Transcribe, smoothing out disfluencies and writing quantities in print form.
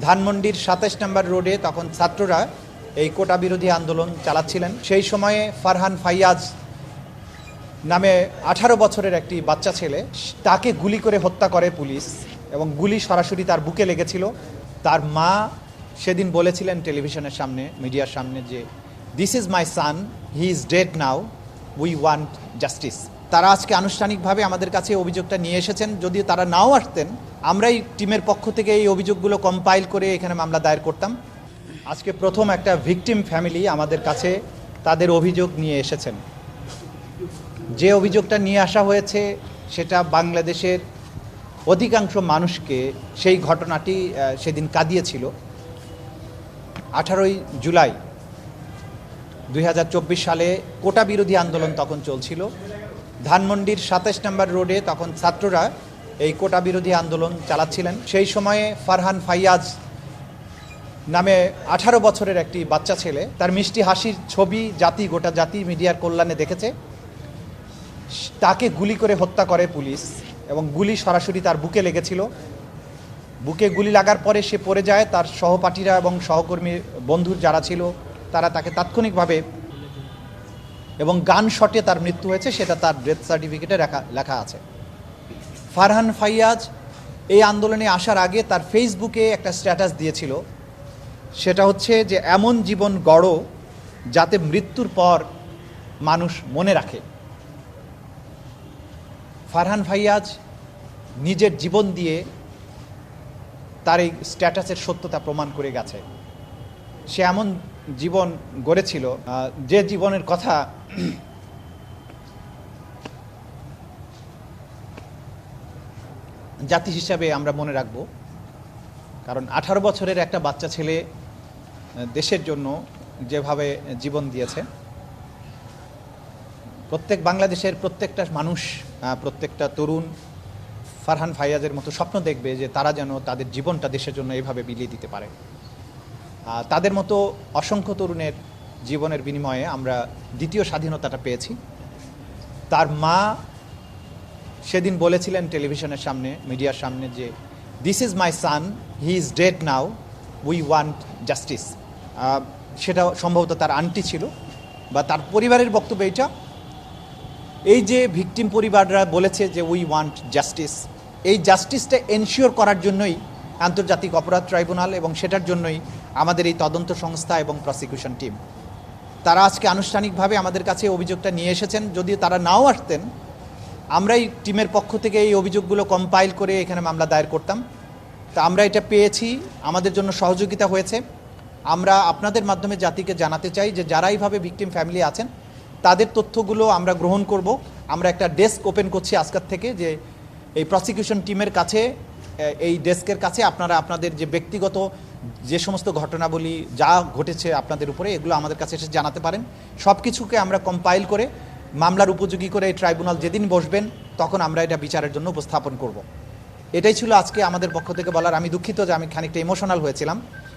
ধানমন্ডির ২৭ নম্বর রোডে তখন ছাত্ররা এই কোটা বিরোধী আন্দোলন চালাচ্ছিলেন। সেই সময়ে ফারহান ফাইয়াজ নামে ১৮ বছরের একটি বাচ্চা ছেলে, তাকে গুলি করে হত্যা করে পুলিশ এবং গুলি সরাসরি তার বুকে লেগেছিল। তার মা সেদিন বলেছিলেন টেলিভিশনের সামনে, মিডিয়ার সামনে যে this is my son, he is dead now, we want justice. তারা আজকে আনুষ্ঠানিকভাবে আমাদের কাছে অভিযোগটা নিয়ে এসেছেন। যদিও তারা নাও আসতেন, আমরাই টিমের পক্ষ থেকে এই অভিযোগগুলো কম্পাইল করে এখানে মামলা দায়ের করতাম। আজকে প্রথম একটা ভিকটিম ফ্যামিলি আমাদের কাছে তাদের অভিযোগ নিয়ে এসেছেন। যে অভিযোগটা নিয়ে আসা হয়েছে সেটা বাংলাদেশের অধিকাংশ মানুষকে সেই ঘটনাটি সেদিন কাঁদিয়েছিল। 18ই জুলাই 2024 সালে কোটা বিরোধী আন্দোলন তখন চলছিল। ধানমন্ডির ২৭ নম্বর রোডে তখন ছাত্ররা এই কোটা বিরোধী আন্দোলন চালাচ্ছিলেন। সেই সময়ে ফারহান ফাইয়াজ নামে 18 বছরের একটি বাচ্চা ছেলে, তার মিষ্টি হাসির ছবি গোটা জাতি মিডিয়ার কল্যাণে দেখেছে। তাকে গুলি করে হত্যা করে পুলিশ এবং গুলি সরাসরি তার বুকে লেগেছিল। বুকে গুলি লাগার পরে সে পড়ে যায়। তার সহপাঠীরা এবং সহকর্মী বন্ধুর যারা ছিল তারা তাকে তাৎক্ষণিকভাবে এবং গান শটে তার মৃত্যু হয়েছে, সেটা তার ডেথ সার্টিফিকেটে লেখা আছে। ফারহান ফাইয়াজ এই আন্দোলনে আসার আগে তার ফেসবুকে একটা স্ট্যাটাস দিয়েছিল, সেটা হচ্ছে যে এমন জীবন গড়ো যাতে মৃত্যুর পর মানুষ মনে রাখে। ফারহান ফাইয়াজ নিজের জীবন দিয়ে তার এই স্ট্যাটাসের সত্যতা প্রমাণ করে গেছে। সে এমন জীবন গড়েছিল যে জীবনের কথা জাতি হিসাবে আমরা মনে রাখব। কারণ 18 বছরের একটা বাচ্চা ছেলে দেশের জন্য যেভাবে জীবন দিয়েছে, বাংলাদেশের প্রত্যেকটা মানুষ, প্রত্যেকটা তরুণ ফারহান ফাইয়াজের মতো স্বপ্ন দেখবে যে তারা যেন তাদের জীবনটা দেশের জন্য এভাবে বিলিয়ে দিতে পারে। তাদের মতো অসংখ্য তরুণের জীবনের বিনিময়ে আমরা দ্বিতীয় স্বাধীনতাটা পেয়েছি। তার মা সেদিন বলেছিলেন টেলিভিশনের সামনে, মিডিয়ার সামনে যে this is my son, he is dead now, we want justice. সেটা সম্ভবত তার আন্টি ছিল বা তার পরিবারের বক্তব্য এইটা। এই যে ভিকটিম পরিবাররা বলেছে যে উই ওয়ান্ট জাস্টিস, এই জাস্টিসটা এনশিওর করার জন্যই আন্তর্জাতিক অপরাধ ট্রাইব্যুনাল এবং সেটার জন্যই আমাদের এই তদন্ত সংস্থা এবং প্রসিকিউশন টিম, তারা আজকে আনুষ্ঠানিকভাবে আমাদের কাছে অভিযোগটা নিয়ে এসেছেন। যদিও তারা নাও আসতেন, আমরাই টিমের পক্ষ থেকে এই অভিযোগগুলো কম্পাইল করে এখানে মামলা দায়ের করতাম। তা আমরা এটা পেয়েছি, আমাদের জন্য সহযোগিতা হয়েছে। আমরা আপনাদের মাধ্যমে জাতিকে জানাতে চাই যে যারা এইভাবে ভিকটিম ফ্যামিলি আছেন তাদের তথ্যগুলো আমরা গ্রহণ করব। আমরা একটা ডেস্ক ওপেন করছি আজকের থেকে, যে এই প্রসিকিউশন টিমের কাছে, এই ডেস্কের কাছে আপনারা আপনাদের যে ব্যক্তিগত যে সমস্ত ঘটনাবলী যা ঘটেছে আপনাদের উপরে, এগুলো আমাদের কাছে এসে জানাতে পারেন। সব কিছুকে আমরা কম্পাইল করে মামলার উপযোগী করে এই ট্রাইব্যুনাল যেদিন বসবেন তখন আমরা এটা বিচারের জন্য উপস্থাপন করব। এটাই ছিল আজকে আমাদের পক্ষ থেকে বলার। আমি দুঃখিত যে আমি খানিকটা ইমোশনাল হয়েছিলাম,